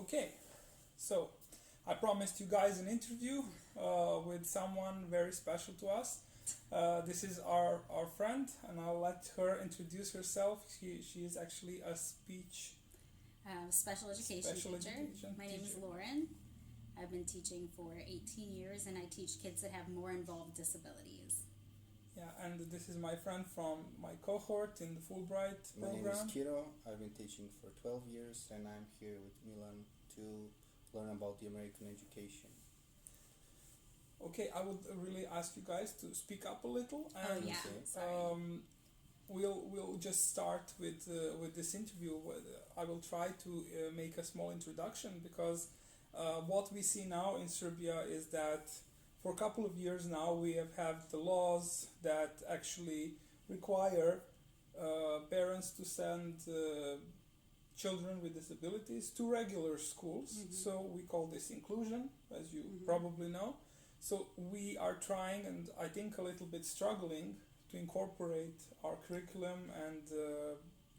Okay, so I promised you guys an interview with someone very special to us. This is our friend, and I'll let her introduce herself. She is actually a speech special education teacher. My name is Lauren. I've been teaching for 18 years, and I teach kids that have more involved disabilities. Yeah, and this is my friend from my cohort in the Fulbright program. My name is Kiro. I've been teaching for 12 years, and I'm here with Milan to learn about the American education. Okay, I would really ask you guys to speak up a little, and Sorry. we'll just start with this interview. I will try to make a small introduction because what we see now in Serbia is that for a couple of years now we have had the laws that actually require parents to send children with disabilities to regular schools. Mm-hmm. So we call this inclusion, as you Mm-hmm. probably know. So we are trying, and I think a little bit struggling, to incorporate our curriculum and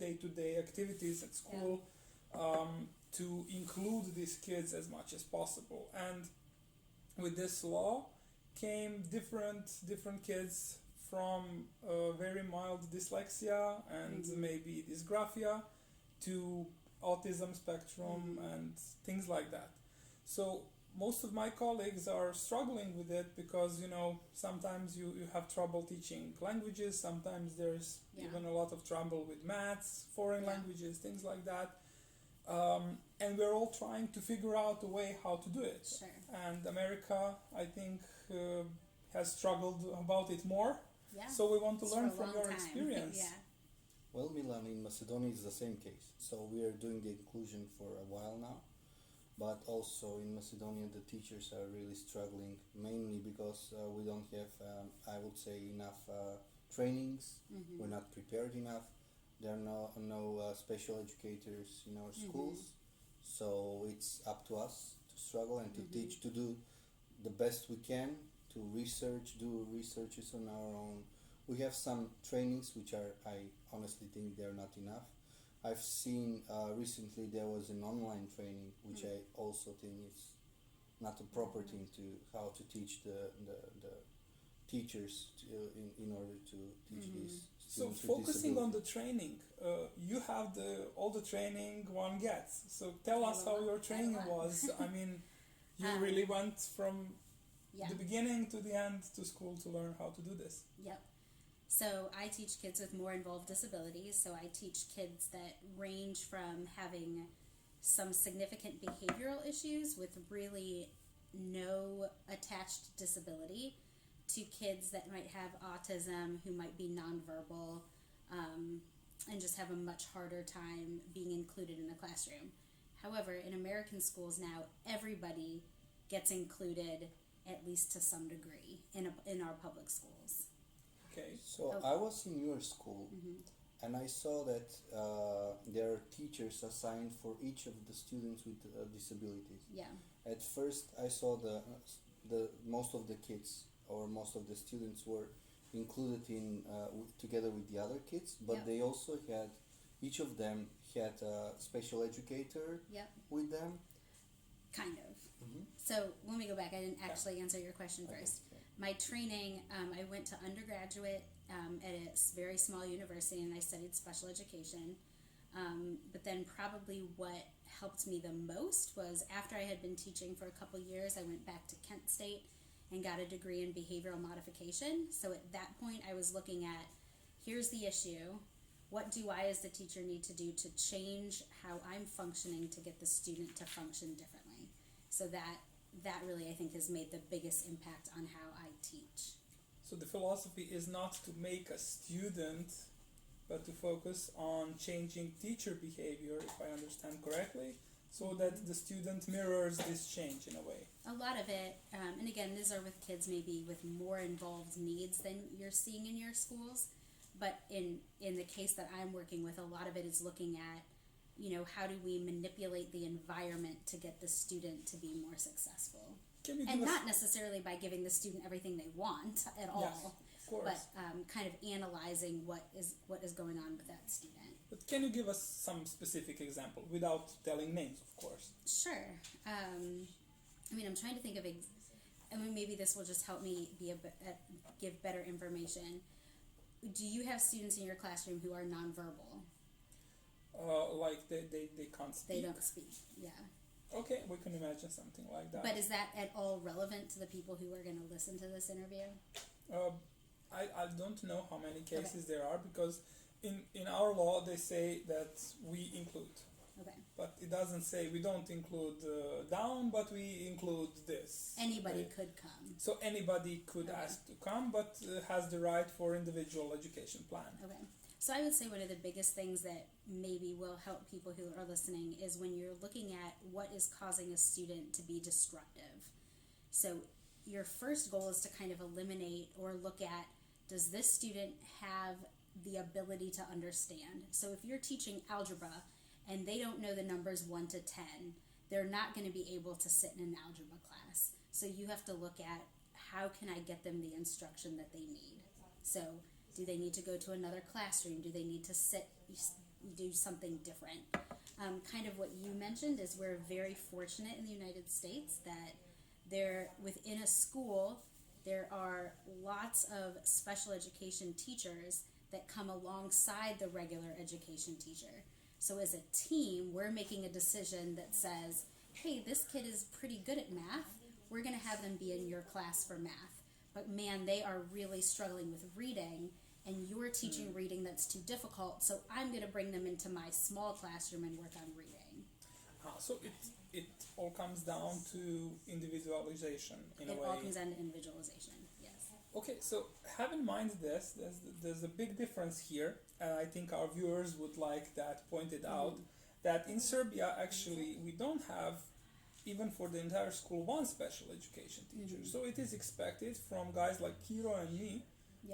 day-to-day activities at school to include these kids as much as possible. And with this law came different kids from very mild dyslexia and maybe dysgraphia to autism spectrum and things like that. So most of my colleagues are struggling with it because, sometimes you have trouble teaching languages, sometimes there's even a lot of trouble with maths, foreign languages, things like that. And we're all trying to figure out a way how to do it. Sure. And America, I think, has struggled about it more. Yeah. So we want to It's learn for a from long your time. experience. Yeah. Well, Milan, in Macedonia is the same case. So we are doing the inclusion for a while now. But also in Macedonia, the teachers are really struggling, mainly because we don't have, I would say, enough trainings. Mm-hmm. We're not prepared enough. There are no special educators in our schools. So it's up to us to struggle and to teach, to do the best we can, to do researches on our own. We have some trainings which I honestly think they're not enough. I've seen recently there was an online training which I also think is not a proper thing to how to teach the teachers in order to teach these So students with focusing on disabilities. the training, you have all the training one gets. So tell us how your training was. I mean, you really went from the beginning to the end to school to learn how to do this. Yep. So I teach kids with more involved disabilities. So I teach kids that range from having some significant behavioral issues with really no attached disability to kids that might have autism, who might be nonverbal, and just have a much harder time being included in the classroom. However, in American schools now, everybody gets included at least to some degree in our public schools. Okay. So I was in your school, and I saw that there are teachers assigned for each of the students with disabilities. Yeah. At first, I saw the most of the kids or most of the students were included in together with the other kids, but they also had, each of them had a special educator with them. Kind of. So let me go back. I didn't actually answer your question first. Okay. My training, I went to undergraduate at a very small university, and I studied special education. But then probably what helped me the most was after I had been teaching for a couple years, I went back to Kent State and got a degree in behavioral modification. So at that point, I was looking at, here's the issue. What do I as the teacher need to do to change how I'm functioning to get the student to function differently? So that really, I think, has made the biggest impact on how I teach. So the philosophy is not to make a student, but to focus on changing teacher behavior, if I understand correctly, so that the student mirrors this change in a way. A lot of it, and again, these are with kids maybe with more involved needs than you're seeing in your schools, but in the case that I'm working with, a lot of it is looking at, how do we manipulate the environment to get the student to be more successful? And not necessarily by giving the student everything they want at all, of course. but kind of analyzing what is going on with that student. But can you give us some specific example without telling names, of course? Sure. I mean, I'm trying to think of. I mean, maybe this will just help me give better information. Do you have students in your classroom who are nonverbal? Like they can't speak? They don't speak, yeah. Okay, we can imagine something like that. But is that at all relevant to the people who are going to listen to this interview? I don't know how many cases there are, because in our law they say that we include. Okay. But it doesn't say we don't include down, but we include this. Anybody could come. So anybody could ask to come, but has the right for individual education plan. Okay. So I would say one of the biggest things that maybe will help people who are listening is when you're looking at what is causing a student to be disruptive. So your first goal is to kind of eliminate or look at, does this student have the ability to understand? So if you're teaching algebra and they don't know the numbers 1 to 10, they're not going to be able to sit in an algebra class. So you have to look at, how can I get them the instruction that they need? So do they need to go to another classroom? Do they need to sit, do something different? Kind of what you mentioned is we're very fortunate in the United States that within a school, there are lots of special education teachers that come alongside the regular education teacher. So as a team, we're making a decision that says, hey, this kid is pretty good at math. We're going to have them be in your class for math. But man, they are really struggling with reading, and you're teaching reading that's too difficult, so I'm going to bring them into my small classroom and work on reading. So it all comes down to individualization in a way. It all comes down to individualization, yes. Okay, so have in mind this, there's a big difference here, and I think our viewers would like that pointed out, that in Serbia, actually, we don't have, even for the entire school, one special education teacher. So it is expected from guys like Kiro and me,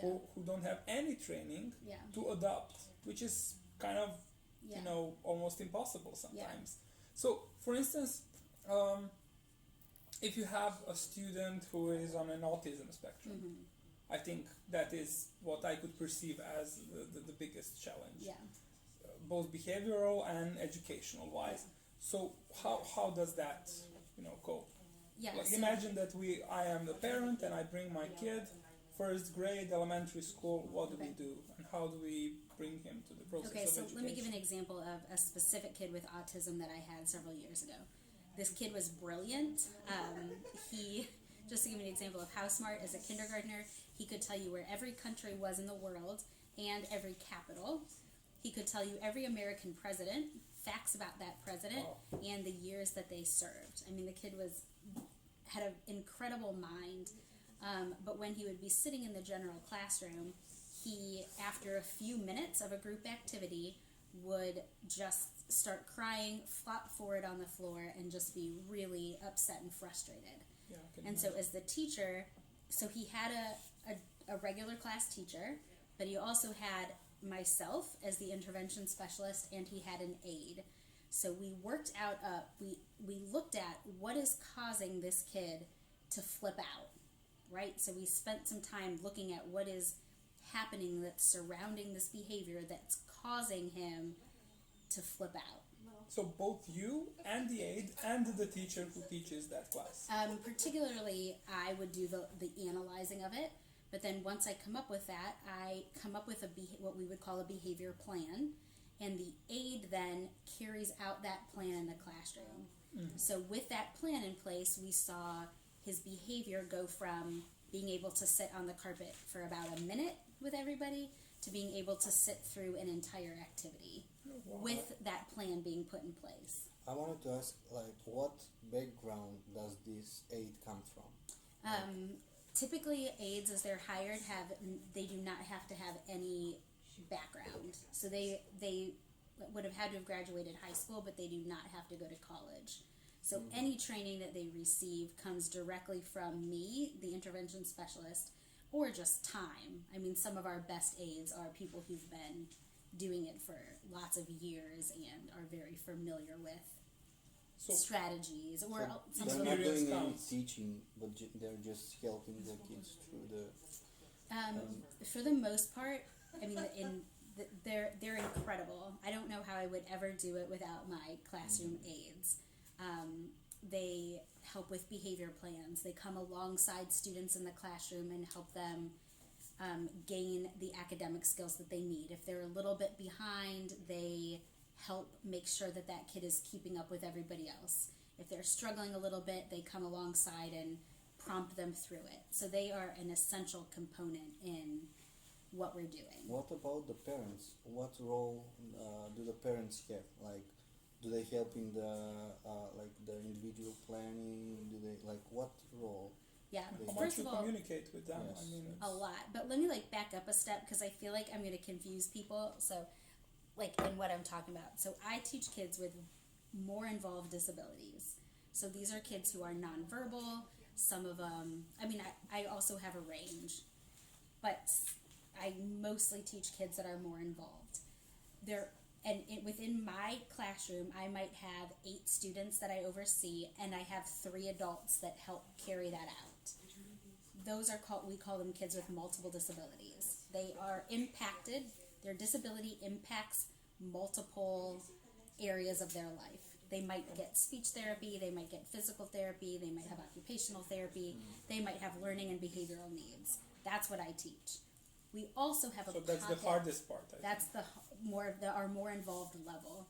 who don't have any training, to adopt, which is kind of, almost impossible sometimes. So, for instance, if you have a student who is on an autism spectrum, I think that is what I could perceive as the biggest challenge, both behavioral and educational wise. So how does that go? Like, imagine that I am the parent and I bring my kid, first grade, elementary school. What do we do, and how do we bring him to the process of education? Let me give an example of a specific kid with autism that I had several years ago. This kid was brilliant. Just to give you an example of how smart, as a kindergartner, he could tell you where every country was in the world and every capital. He could tell you every American president, facts about that president, and the years that they served. I mean, the kid had an incredible mind, but when he would be sitting in the general classroom, he, after a few minutes of a group activity, would just start crying, flop forward on the floor, and just be really upset and frustrated. And so as the teacher, so he had a regular class teacher, but he also had myself as the intervention specialist, and he had an aide. So we worked out, we looked at what is causing this kid to flip out, right? So we spent some time looking at what is happening that's surrounding this behavior that's causing him to flip out. So both you and the aide and the teacher who teaches that class? Particularly, I would do the analyzing of it, but then once I come up with that, I come up with what we would call a behavior plan, and the aide then carries out that plan in the classroom. So with that plan in place, we saw his behavior go from being able to sit on the carpet for about a minute with everybody to being able to sit through an entire activity with that plan being put in place. I wanted to ask, what background does this aide come from? Typically, aides, as they're hired, they do not have to have any background. So they would have had to have graduated high school, but they do not have to go to college. So any training that they receive comes directly from me, the intervention specialist, or just time. I mean, some of our best aides are people who've been doing it for lots of years and are very familiar with strategies. Or they're not doing any teaching, but they're just helping the kids through the... For the most part, I mean, they're incredible. I don't would ever do it without my classroom aides. They help with behavior plans. They come alongside students in the classroom and help them gain the academic skills that they need. If they're a little bit behind, they help make sure that that kid is keeping up with everybody else. If they're struggling a little bit, they come alongside and prompt them through it. So they are an essential component in what we're doing. What about the parents? What role do the parents have? Like, do they help in the like the individual planning? Do they like what role? Yeah, How much first you of all, communicate with them? Yes. I mean, it's, a lot. But let me back up a step because I feel like I'm going to confuse people. So, in what I'm talking about. So I teach kids with more involved disabilities. So these are kids who are nonverbal. Some of them, I also have a range, but I mostly teach kids that are more involved. Within my classroom, I might have 8 students that I oversee, and I have 3 adults that help carry that out. Those are we call them kids with multiple disabilities. They are impacted, their disability impacts multiple areas of their life. They might get speech therapy, they might get physical therapy, they might have occupational therapy, they might have learning and behavioral needs. That's what I teach. We also have so that's the hardest part. That's our more involved level.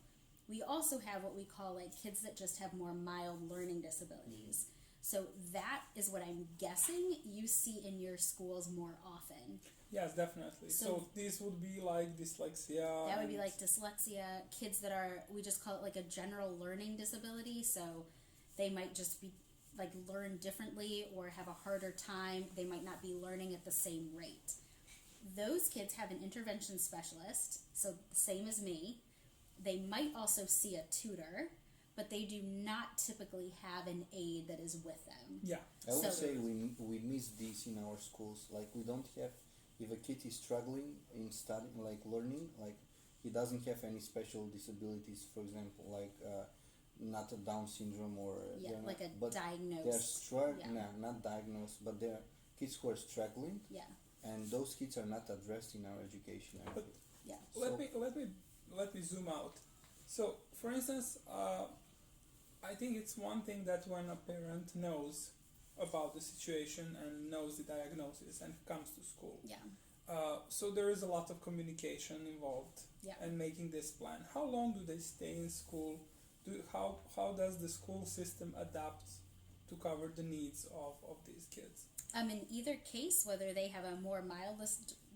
We also have what we call kids that just have more mild learning disabilities. So that is what I'm guessing you see in your schools more often. Yes, definitely. So this would be like dyslexia. That would be like dyslexia, kids that we just call it a general learning disability. So they might just be learn differently or have a harder time. They might not be learning at the same rate. Those kids have an intervention specialist, so same as me. They might also see a tutor, but they do not typically have an aide that is with them. Yeah. I would say we miss this in our schools. We don't have, if a kid is struggling in studying, learning, he doesn't have any special disabilities, for example, not a Down syndrome or diagnosed. They're not diagnosed, but they're kids who are struggling. Yeah. And those kids are not addressed in our education. But yeah. Let me zoom out. So, for instance, I think it's one thing that when a parent knows about the situation and knows the diagnosis and comes to school. Yeah. So there is a lot of communication involved in making this plan. How long do they stay in school? How does the school system adapt to cover the needs of these kids? In either case, whether they have a more mild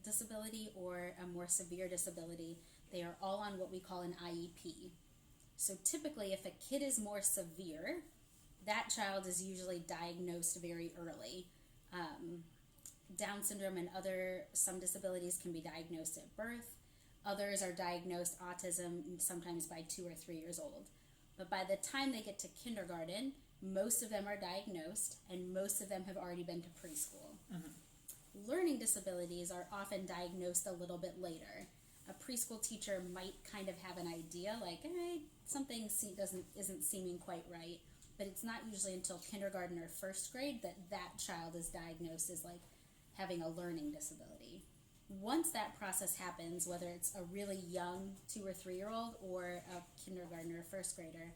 disability or a more severe disability, they are all on what we call an IEP. So typically, if a kid is more severe, that child is usually diagnosed very early. Down syndrome and some disabilities can be diagnosed at birth. Others are diagnosed autism sometimes by 2 or 3 years old. But by the time they get to kindergarten, most of them are diagnosed, and most of them have already been to preschool. Mm-hmm. Learning disabilities are often diagnosed a little bit later. A preschool teacher might kind of have an idea, something isn't seeming quite right, but it's not usually until kindergarten or first grade that child is diagnosed as having a learning disability. Once that process happens, whether it's a really young 2 or 3-year-old or a kindergartner or first grader,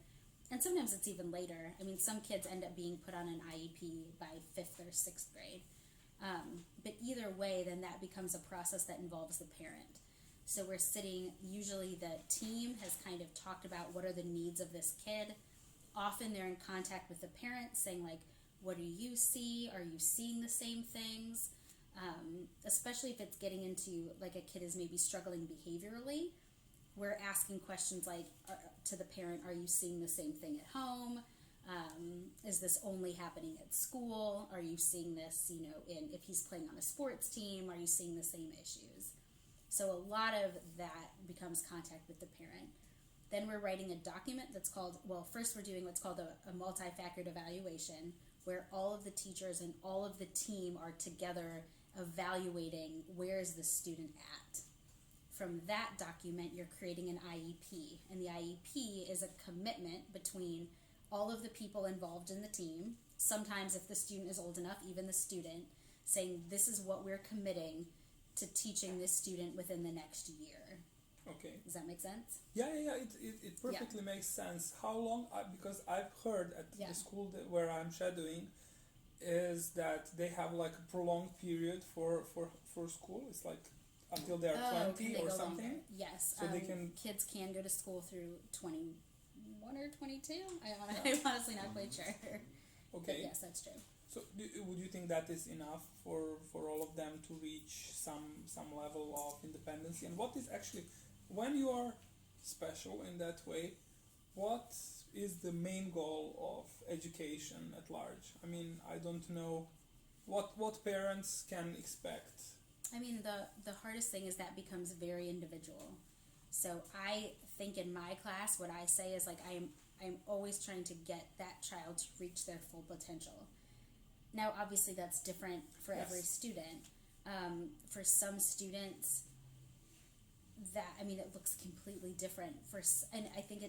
and sometimes it's even later. Some kids end up being put on an IEP by 5th or 6th grade. But either way, then that becomes a process that involves the parent. So we're usually the team has kind of talked about what are the needs of this kid. Often they're in contact with the parent saying what do you see? Are you seeing the same things? Especially if it's getting into a kid is maybe struggling behaviorally. We're asking questions to the parent, are you seeing the same thing at home? Is this only happening at school? Are you seeing this, if he's playing on a sports team, are you seeing the same issues? So a lot of that becomes contact with the parent. Then we're writing a document that's called, first we're doing what's called a multi-factored evaluation, where all of the teachers and all of the team are together evaluating where is the student at. From that document, you're creating an IEP, and the IEP is a commitment between all of the people involved in the team. Sometimes if the student is old enough, even the student, saying this is what we're committing to teaching this student within the next year. Okay. Does that make sense? Yeah. It perfectly makes sense. How long? Because I've heard at the school where I'm shadowing, is that they have like a prolonged period for school. It's like until they're 20 or something. Longer. Yes. So they can. Kids can go to school through 21 or 22. I'm honestly not quite sure. Okay. But yes, that's true. So would you think that is enough for all of them to reach some level of independence? And what is actually, when you are special in that way, what is the main goal of education at large? I mean, I don't know what parents can expect. I mean, the hardest thing is that becomes very individual. So I think in my class, what I say is like I'm always trying to get that child to reach their full potential. Now, obviously, that's different for every student. For some students, it looks completely different. And I think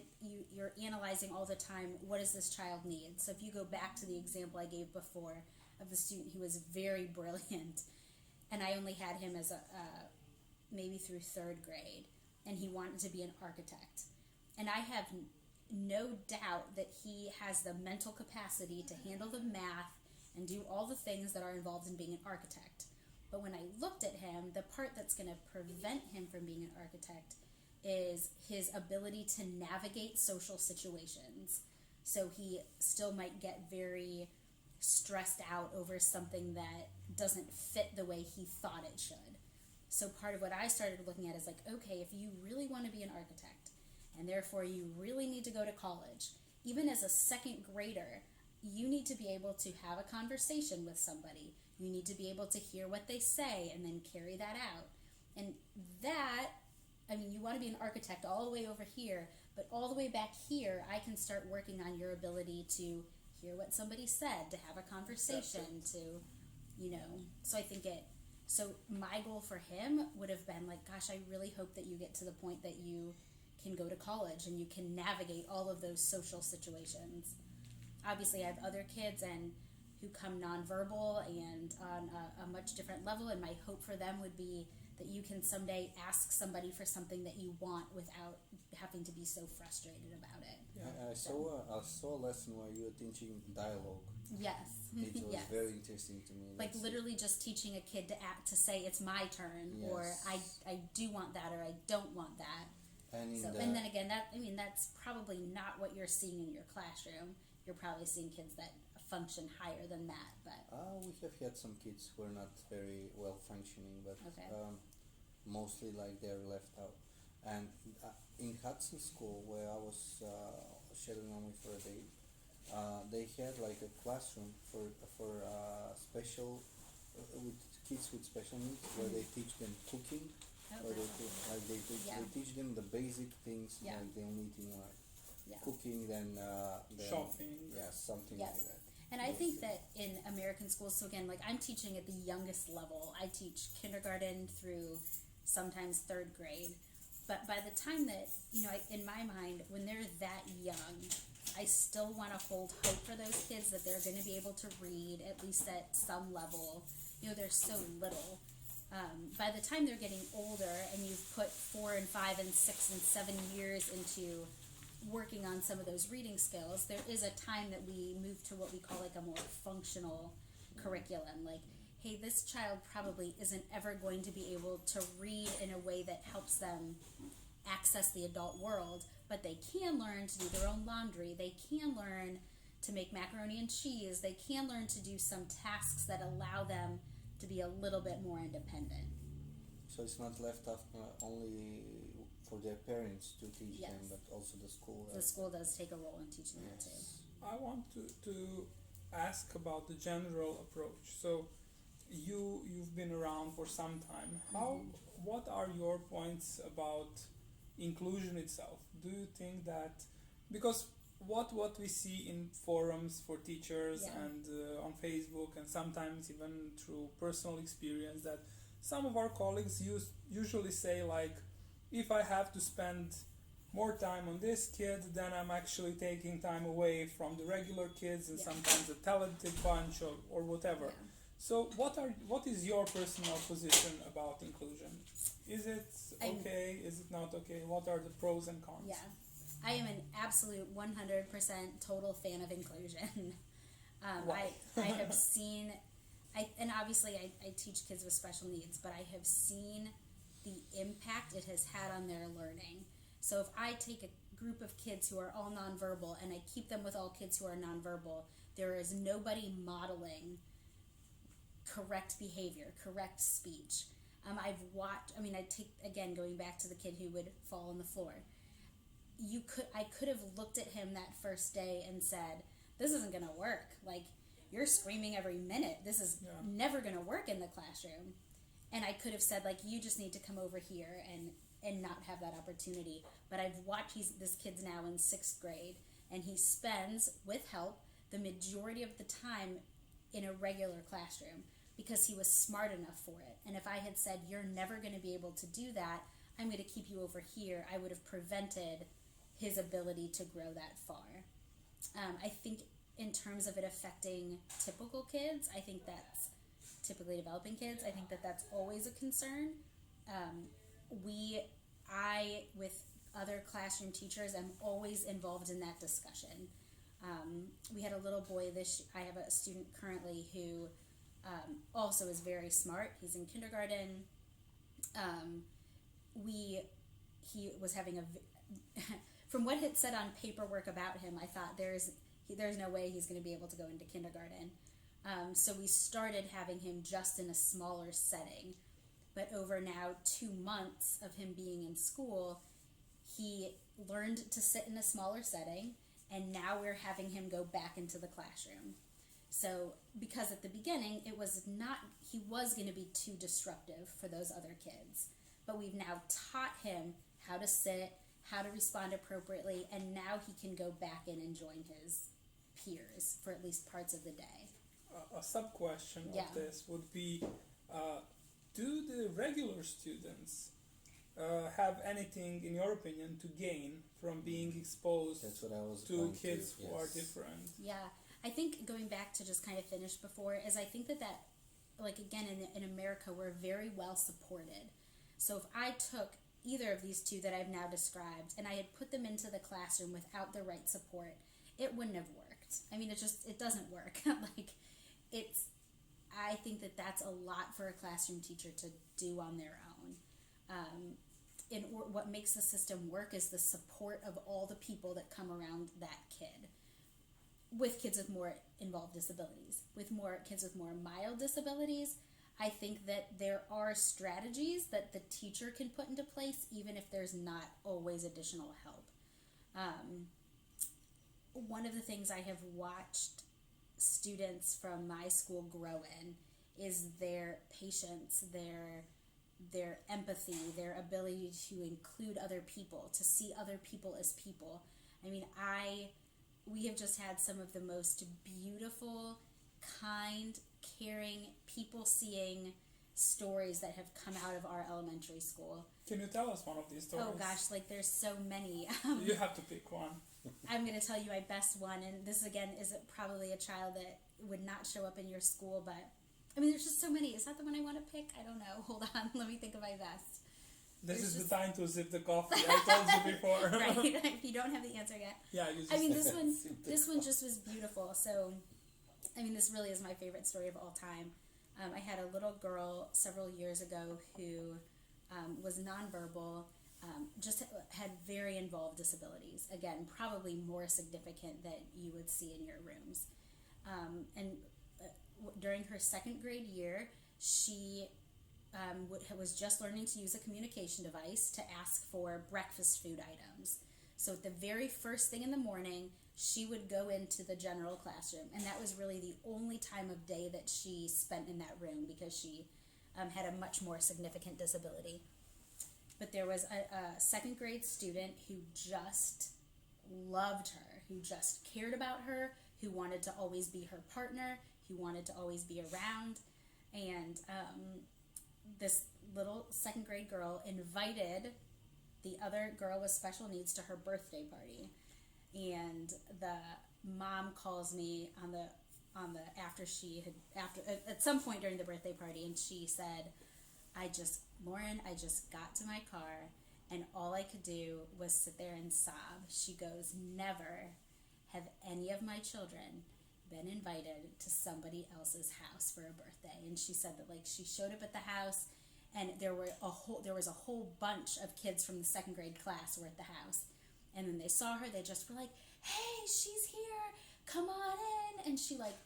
you're analyzing all the time, what does this child need? So if you go back to the example I gave before of the student who was very brilliant, and I only had him as maybe through third grade, and he wanted to be an architect. And I have no doubt that he has the mental capacity to handle the math and do all the things that are involved in being an architect. But when I looked at him, the part that's going to prevent him from being an architect is his ability to navigate social situations. So he still might get very stressed out over something that doesn't fit the way he thought it should. So part of what I started looking at is like, okay, if you really want to be an architect, and therefore you really need to go to college, even as a second grader, you need to be able to have a conversation with somebody. You need to be able to hear what they say and then carry that out. And you want to be an architect all the way over here, but all the way back here, I can start working on your ability to hear what somebody said, to have a conversation, so I think so my goal for him would have been like, gosh, I really hope that you get to the point that you can go to college and you can navigate all of those social situations. Obviously, I have other kids who come nonverbal and on a much different level, and my hope for them would be that you can someday ask somebody for something that you want without having to be so frustrated about it. Yeah. I saw a lesson where you were teaching dialogue. Yes. It was yes. very interesting to me. Like literally just teaching a kid to say it's my turn, or I do want that, or I don't want that. And then again, that's probably not what you're seeing in your classroom. You're probably seeing kids that function higher than that, but we have had some kids who are not very well functioning, but mostly like they're left out. And in Hudson School, where I was shadowing only for a day, they had like a classroom for special with kids with special needs, where they teach them cooking, or they teach them the basic things like they'll need in life. Cooking, then shopping, something like that. And I think that in American schools, so again, like I'm teaching at the youngest level. I teach kindergarten through sometimes third grade. But by the time that, in my mind, when they're that young, I still want to hold hope for those kids that they're going to be able to read, at least at some level. They're so little. By the time they're getting older and you've put 4 and 5 and 6 and 7 years into working on some of those reading skills, there is a time that we move to what we call like a more functional curriculum. Like, hey, this child probably isn't ever going to be able to read in a way that helps them access the adult world, but they can learn to do their own laundry. They can learn to make macaroni and cheese. They can learn to do some tasks that allow them to be a little bit more independent. So it's not left off only for their parents to teach them, but also the school. The school does take a role in teaching that too. I want to ask about the general approach. So you've been around for some time. What are your points about inclusion itself? Do you think that, because what we see in forums for teachers and on Facebook, and sometimes even through personal experience, that some of our colleagues usually say like, if I have to spend more time on this kid, then I'm actually taking time away from the regular kids and sometimes a talented bunch or whatever. So what is your personal position about inclusion? Is it okay? Is it not okay? What are the pros and cons? Yeah, I am an absolute 100% total fan of inclusion. I have seen, and obviously I teach kids with special needs, but I have seen the impact it has had on their learning. So if I take a group of kids who are all nonverbal and I keep them with all kids who are nonverbal, there is nobody modeling correct behavior, correct speech. I've watched, I take, again, going back to the kid who would fall on the floor. I could have looked at him that first day and said, this isn't going to work. Like, you're screaming every minute. This is never going to work in the classroom. And I could have said, like, you just need to come over here and not have that opportunity. But I've watched, this kid's now in 6th grade, and he spends, with help, the majority of the time in a regular classroom because he was smart enough for it. And if I had said, you're never going to be able to do that, I'm going to keep you over here, I would have prevented his ability to grow that far. I think in terms of it affecting typical kids, I think that's typically developing kids, I think that's always a concern. I, with other classroom teachers, am always involved in that discussion. We had a little boy I have a student currently who also is very smart. He's in kindergarten. He was having from what it said on paperwork about him, I thought there's no way he's going to be able to go into kindergarten. So we started having him just in a smaller setting. But over now 2 months of him being in school, he learned to sit in a smaller setting, and now we're having him go back into the classroom. So, because at the beginning, he was going to be too disruptive for those other kids. But we've now taught him how to sit, how to respond appropriately, and now he can go back in and join his peers for at least parts of the day. A sub-question of this would be, do the regular students have anything, in your opinion, to gain from being exposed to kids who are different? Yeah, I think going back to just kind of finish before, is I think that like again, in America, we're very well supported. So if I took either of these two that I've now described and I had put them into the classroom without the right support, it wouldn't have worked. It doesn't work. I think that's a lot for a classroom teacher to do on their own. What makes the system work is the support of all the people that come around that kid. With kids with more involved disabilities, with more kids with more mild disabilities, I think that there are strategies that the teacher can put into place, even if there's not always additional help. One of the things I have watched students from my school grow in is their patience, their empathy, their ability to include other people, to see other people as people. We have just had some of the most beautiful, kind, caring, people-seeing stories that have come out of our elementary school. Can you tell us one of these stories? Oh gosh, there's so many. You have to pick one. I'm going to tell you my best one, and this again is probably a child that would not show up in your school, but there's just so many. Is that the one I want to pick? I don't know. Hold on, let me think of my best. This is the time to sip the coffee. I told you before. Right. If you don't have the answer yet. Yeah, you just this one just was beautiful. So, this really is my favorite story of all time. I had a little girl several years ago who was nonverbal, just had very involved disabilities. Again, probably more significant than you would see in your rooms. During her 2nd grade year, she was just learning to use a communication device to ask for breakfast food items. So at the very first thing in the morning, she would go into the general classroom, and that was really the only time of day that she spent in that room because she had a much more significant disability. But there was a 2nd grade student who just loved her, who just cared about her, who wanted to always be her partner, who wanted to always be around. And this little 2nd grade girl invited the other girl with special needs to her birthday party. And the mom calls me after at some point during the birthday party, and she said, Lauren, I just got to my car and all I could do was sit there and sob. She goes, never have any of my children been invited to somebody else's house for a birthday. And she said that like she showed up at the house and there was a whole bunch of kids from the second grade class were at the house. And when they saw her, they just were like, hey, she's here, come on in. And she like,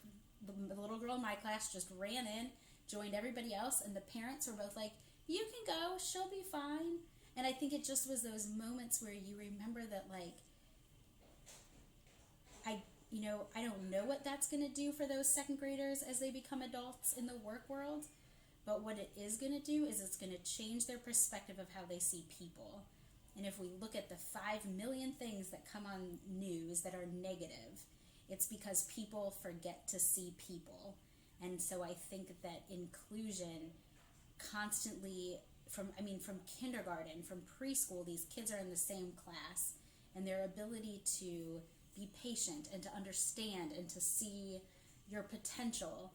the little girl in my class just ran in, joined everybody else, and the parents were both like, you can go, she'll be fine. And I think it just was those moments where you remember that like, I don't know what that's going to do for those second graders as they become adults in the work world, but what it is going to do is it's going to change their perspective of how they see people. And if we look at the 5 million things that come on news that are negative, it's because people forget to see people. And so I think that inclusion constantly, from kindergarten, from preschool, these kids are in the same class, and their ability to be patient and to understand and to see your potential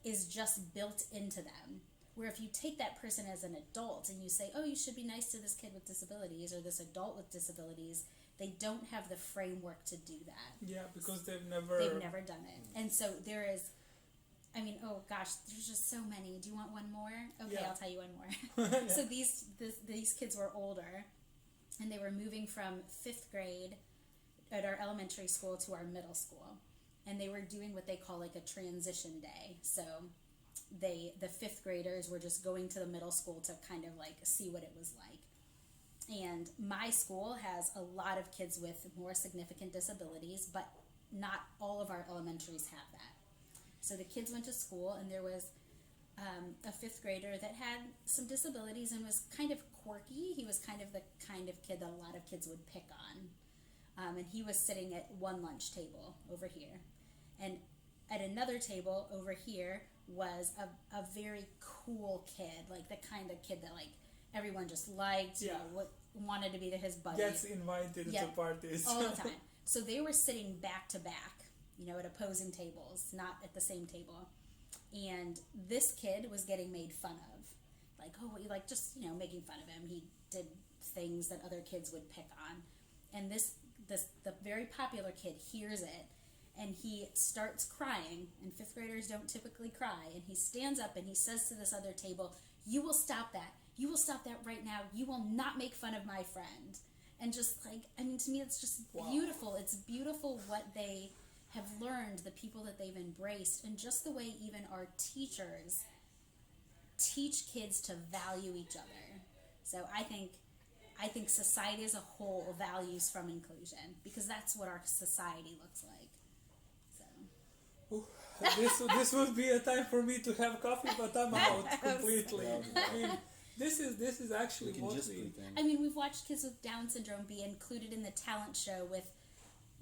is just built into them. Where if you take that person as an adult and you say, oh, you should be nice to this kid with disabilities or this adult with disabilities, they don't have the framework to do that. Yeah, because they've never done it. And so there is, oh gosh, there's just so many. Do you want one more? Okay, yeah. I'll tell you one more. Yeah. So these kids were older, and they were moving from 5th grade at our elementary school to our middle school. And they were doing what they call like a transition day. So the 5th graders were just going to the middle school to kind of like see what it was like. And my school has a lot of kids with more significant disabilities, but not all of our elementaries have that. So the kids went to school, and there was a 5th grader that had some disabilities and was kind of quirky. He was kind of the kind of kid that a lot of kids would pick on. And he was sitting at one lunch table over here. And at another table over here was a very cool kid, like the kind of kid that like everyone just liked, wanted to be his buddy. Gets invited to parties. All the time. So they were sitting back to back, at opposing tables, not at the same table. And this kid was getting made fun of. Like, making fun of him. He did things that other kids would pick on. And the very popular kid hears it, and he starts crying, and 5th graders don't typically cry, and he stands up and he says to this other table, you will stop that. You will stop that right now. You will not make fun of my friend. And just like, to me, it's just beautiful. Wow. It's beautiful what they have learned, the people that they've embraced, and just the way even our teachers teach kids to value each other. So I think society as a whole values from inclusion, because that's what our society looks like. So. This would be a time for me to have coffee, but I'm out completely. This is actually what we've watched kids with Down syndrome be included in the talent show with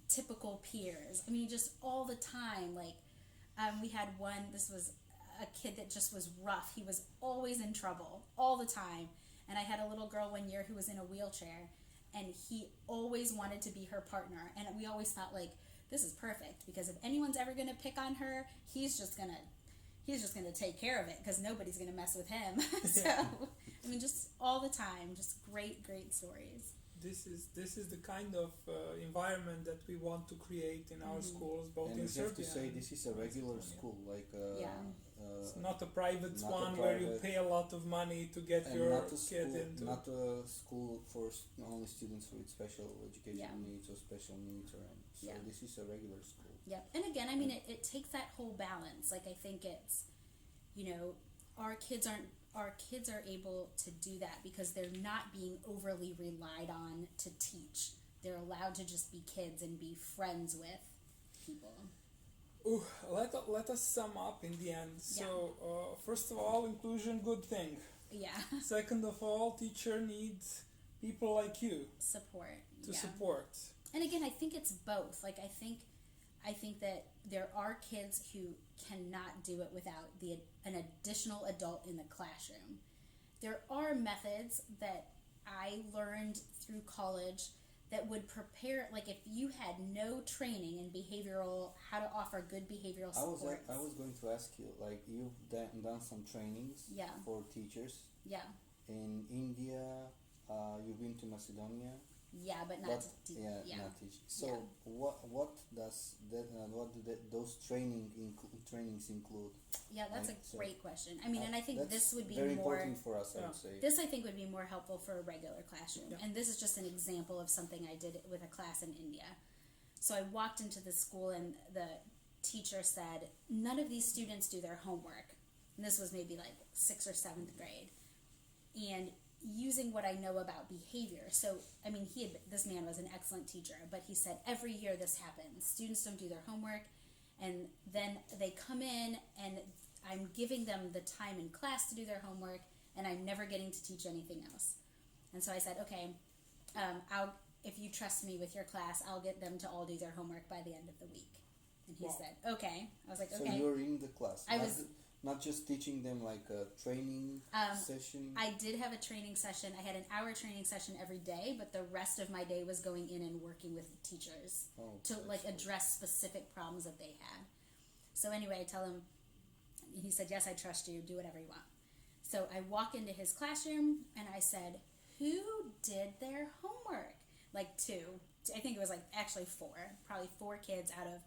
typical peers. Just all the time. Like, we had one, this was a kid that just was rough. He was always in trouble, all the time. And I had a little girl one year who was in a wheelchair, and he always wanted to be her partner. And we always thought, like, this is perfect, because if anyone's ever going to pick on her, he's just going to take care of it, because nobody's going to mess with him. So, just all the time, just great, great stories. This is the kind of environment that we want to create in our schools, both in Serbia. And we have to say this is a regular school, like it's not a private one where you pay a lot of money to get your kid into. Not a school for only students with special education needs or special needs, this is a regular school. Yeah, and again, it takes that whole balance. Like, I think it's, our kids are able to do that because they're not being overly relied on to teach. They're allowed to just be kids and be friends with people. Let us sum up in the end. So, first of all, inclusion, good thing. Yeah. Second of all, teacher needs people like you. Support. Support. And again, I think it's both. Like, I think that there are kids who cannot do it without an additional adult in the classroom. There are methods that I learned through college that would prepare, like if you had no training in how to offer good behavioral support. I was going to ask you, like, you've done some trainings for teachers. Yeah. in India, you've been to Macedonia. Yeah, but not But to yeah, not teaching. So Yeah. what does that what do those trainings include? Yeah, that's Like, a so- great question. I mean, and I think That's this would be very more. important for us. I Yeah. would say. This I think would be more helpful for a regular classroom. Yeah. And this is just an example of something I did with a class in India. So I walked into the school and the teacher said, none of these students do their homework. And this was maybe like 6th or 7th grade. And using what I know about behavior. So, I mean, this man was an excellent teacher, but he said every year this happens. Students don't do their homework, and then they come in and I'm giving them the time in class to do their homework, and I'm never getting to teach anything else. And so I said, okay, if you trust me with your class, I'll get them to all do their homework by the end of the week. And he Wow. said, okay. I was like, So okay. you're in the class. I not, was- not just teaching them like a training session. I did have a training session. I had an hour training session every day, but the rest of my day was going in and working with teachers to like excellent. address specific problems that they had. So anyway, I tell him, he said, yes, I trust you, do whatever you want. So I walk into his classroom and I said, who did their homework? Like 2. I think it was like actually 4. Probably 4 kids out of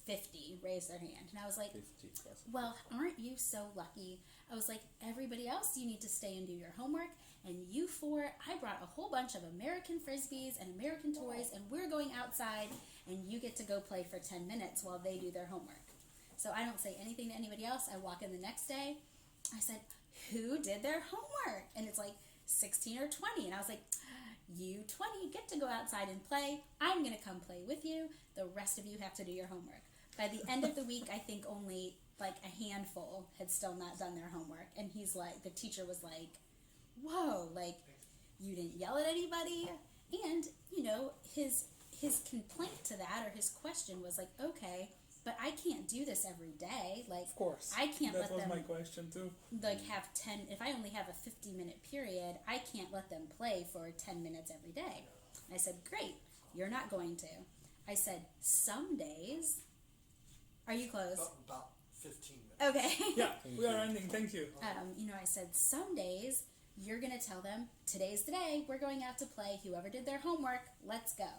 50 raised their hand. And I was like, 50 plus. well, aren't you so lucky? I was like, everybody else, you need to stay and do your homework. And you 4, I brought a whole bunch of American Frisbees and American toys, and we're going outside, and you get to go play for 10 minutes while they do their homework. So I don't say anything to anybody else. I walk in the next day. I said, who did their homework? And it's like 16 or 20. And I was like, you 20 get to go outside and play. I'm going to come play with you. The rest of you have to do your homework. By the end of the week, I think only like a handful had still not done their homework. And he's like, the teacher was like, whoa, like, you didn't yell at anybody. And, you know, his complaint to that, or his question was like, okay, but I can't do this every day. Like, Of course. I can't That let was them my question too. like have 10, if I only have a 50-minute period, I can't let them play for 10 minutes every day. I said, great, you're not going to. I said, some days, are you close? About 15 minutes. Okay. Yeah, Thank we are you. ending. Thank you. You know, I said, some days you're going to tell them, today's the day, we're going out to play. Whoever did their homework, let's go.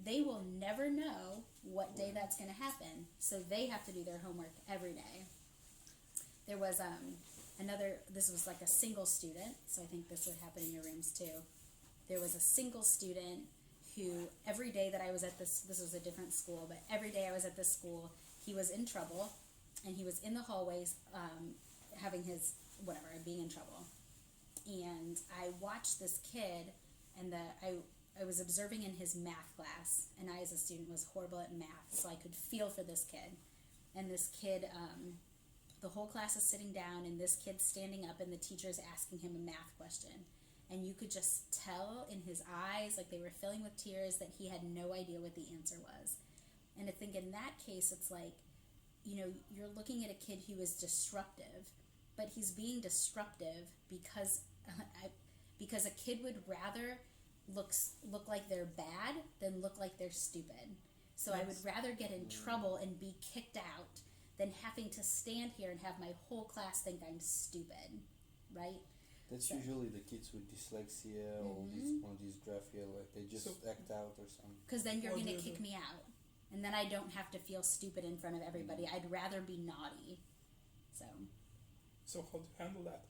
They will never know what day that's going to happen, so they have to do their homework every day. There was this was like a single student, so I think this would happen in your rooms too. There was a single student who every day that I was at this was a different school, but every day I was at this school, he was in trouble, and he was in the hallways having his, being in trouble. And I watched this kid, and I was observing in his math class, and I as a student was horrible at math, so I could feel for this kid. And this kid, the whole class is sitting down, and this kid's standing up, and the teacher's asking him a math question. And you could just tell in his eyes, like they were filling with tears, that he had no idea what the answer was. And I think in that case, it's like, you know, you're looking at a kid who is disruptive, but he's being disruptive because a kid would rather look like they're bad than look like they're stupid. So I would rather get in trouble and be kicked out than having to stand here and have my whole class think I'm stupid, right? That's So- usually the kids with dyslexia or dysgraphia, like they just act out or something. Because then you're What going do to you kick do? me out. And then I don't have to feel stupid in front of everybody. I'd rather be naughty. So So how do you handle that?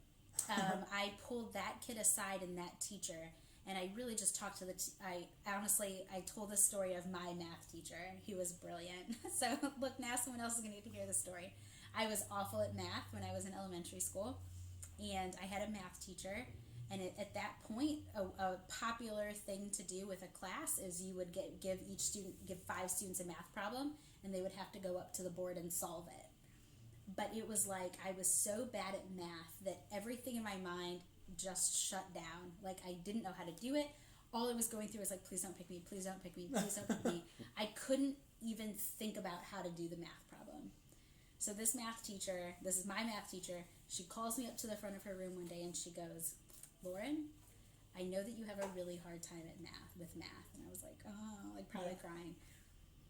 I pulled that kid aside and that teacher, and I really just talked to I told the story of my math teacher. He was brilliant. So look, now someone else is going to get to hear the story. I was awful at math when I was in elementary school, and I had a math teacher. And at that point, a popular thing to do with a class is you would give 5 students a math problem, and they would have to go up to the board and solve it. But it was like I was so bad at math that everything in my mind just shut down. Like I didn't know how to do it. All I was going through was like, please don't pick me, please don't pick me, please don't pick me. I couldn't even think about how to do the math problem. So this is my math teacher, she calls me up to the front of her room one day and she goes, Lauren, I know that you have a really hard time with math. And I was like, oh, like probably crying.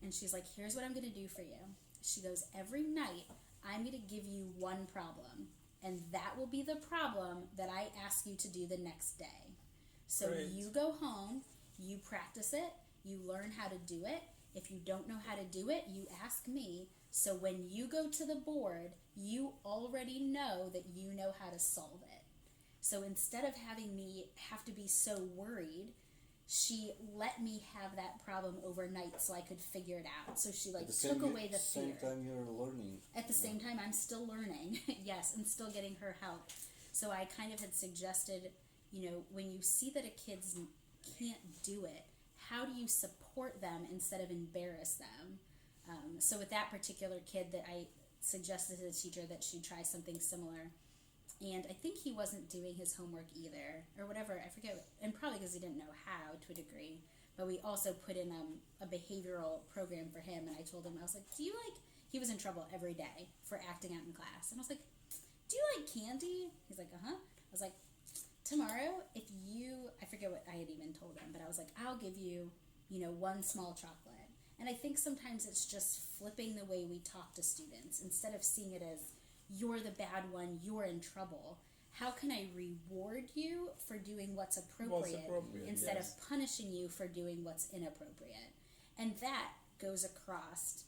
And she's like, here's what I'm going to do for you. She goes, every night I'm going to give you one problem. and that will be the problem that I ask you to do the next day. So Great. you go home, you practice it, you learn how to do it. If you don't know how to do it, you ask me. So when you go to the board, you already know that you know how to solve it. So instead of having me have to be so worried, she let me have that problem overnight so I could figure it out. So she took away the fear. At the same time you're learning. At the same time, I'm still learning, yes, and still getting her help. So I kind of had suggested, when you see that a kid can't do it, how do you support them instead of embarrass them? So with that particular kid, that I suggested to the teacher that she try something similar. And I think he wasn't doing his homework either, or whatever, I forget, and probably because he didn't know how to a degree. But we also put in a behavioral program for him, and I told him, I was like, he was in trouble every day for acting out in class. And I was like, do you like candy? He's like, uh-huh. I was like, tomorrow, I forget what I had even told him, but I was like, I'll give you, one small chocolate. And I think sometimes it's just flipping the way we talk to students. Instead of seeing it as, you're the bad one, you're in trouble. How can I reward you for doing what's appropriate instead of punishing you for doing what's inappropriate? And that goes across,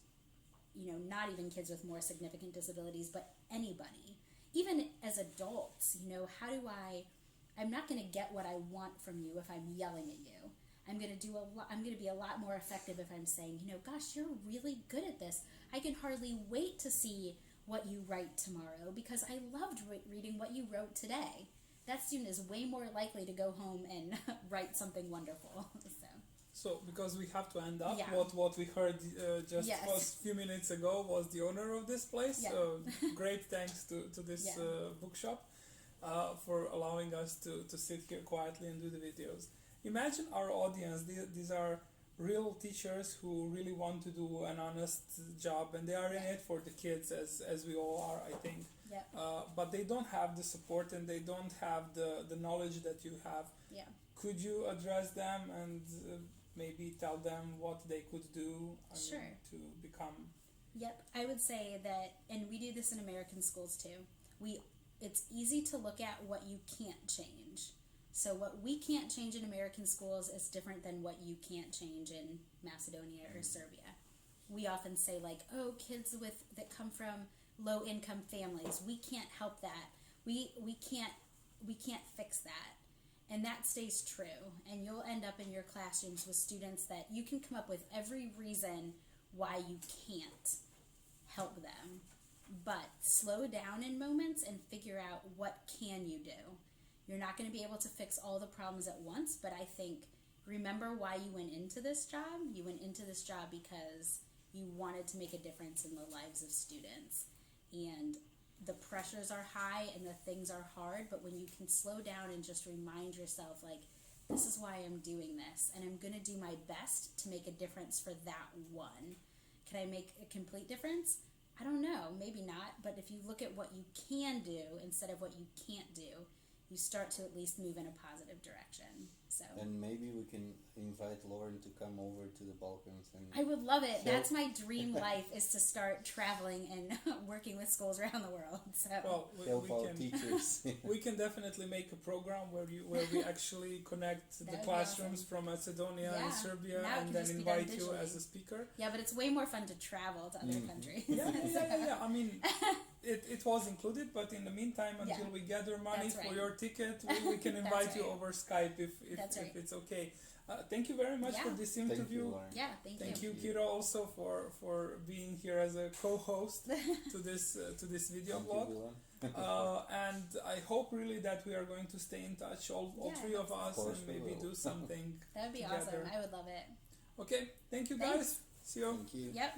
not even kids with more significant disabilities, but anybody. Even as adults, I'm not going to get what I want from you if I'm yelling at you. I'm going to be a lot more effective if I'm saying, gosh, you're really good at this. I can hardly wait to see what you write tomorrow because I loved reading what you wrote today. That student is way more likely to go home and write something wonderful. So because we have to end up, Yeah. what we heard just Yes. was a few minutes ago was the owner of this place. Yeah. So great thanks to this Yeah. bookshop for allowing us to sit here quietly and do the videos. Imagine our audience. These are real teachers who really want to do an honest job, and they are in it for the kids as we all are, I think. Yep. But they don't have the support and they don't have the knowledge that you have. Yeah. Could you address them and maybe tell them what they could do Sure. to become? Yep, I would say that, and we do this in American schools too. It's easy to look at what you can't change. So what we can't change in American schools is different than what you can't change in Macedonia or Serbia. We often say kids that come from low income families, we can't help that. We can't fix that. And that stays true. And you'll end up in your classrooms with students that you can come up with every reason why you can't help them. But slow down in moments and figure out what can you do. You're not going to be able to fix all the problems at once, but I think remember why you went into this job. You went into this job because you wanted to make a difference in the lives of students. And the pressures are high and the things are hard, but when you can slow down and just remind yourself, this is why I'm doing this, and I'm going to do my best to make a difference for that one. Can I make a complete difference? I don't know, maybe not, but if you look at what you can do instead of what you can't do, you start to at least move in a positive direction. So. And maybe we can invite Lauren to come over to the Balkans. And I would love it. That's my dream life, is to start traveling and working with schools around the world. So. Well, help we our can teachers. we can definitely make a program where we actually connect the That'd be classrooms awesome. from Macedonia Yeah. and Serbia, Now it and can then just be done invite you digitally. as a speaker. Yeah, but it's way more fun to travel to other countries. Yeah. I mean, it was included, but in the meantime, until Yeah. we gather money That's for right. your ticket, we can That's invite you right. over Skype if That's right. it's okay. Thank you very much Yeah. for this Thank you, interview. Lauren. Yeah, thank Thank you. you, Kiro, also for being here as a co-host to this video Thank blog. you, Dylan. And I hope really that we are going to stay in touch, all Yeah, three of us, course and we maybe will. do something That would be together. awesome. I would love it. Okay, thank you Thanks. guys. See you. Thank you. Yep.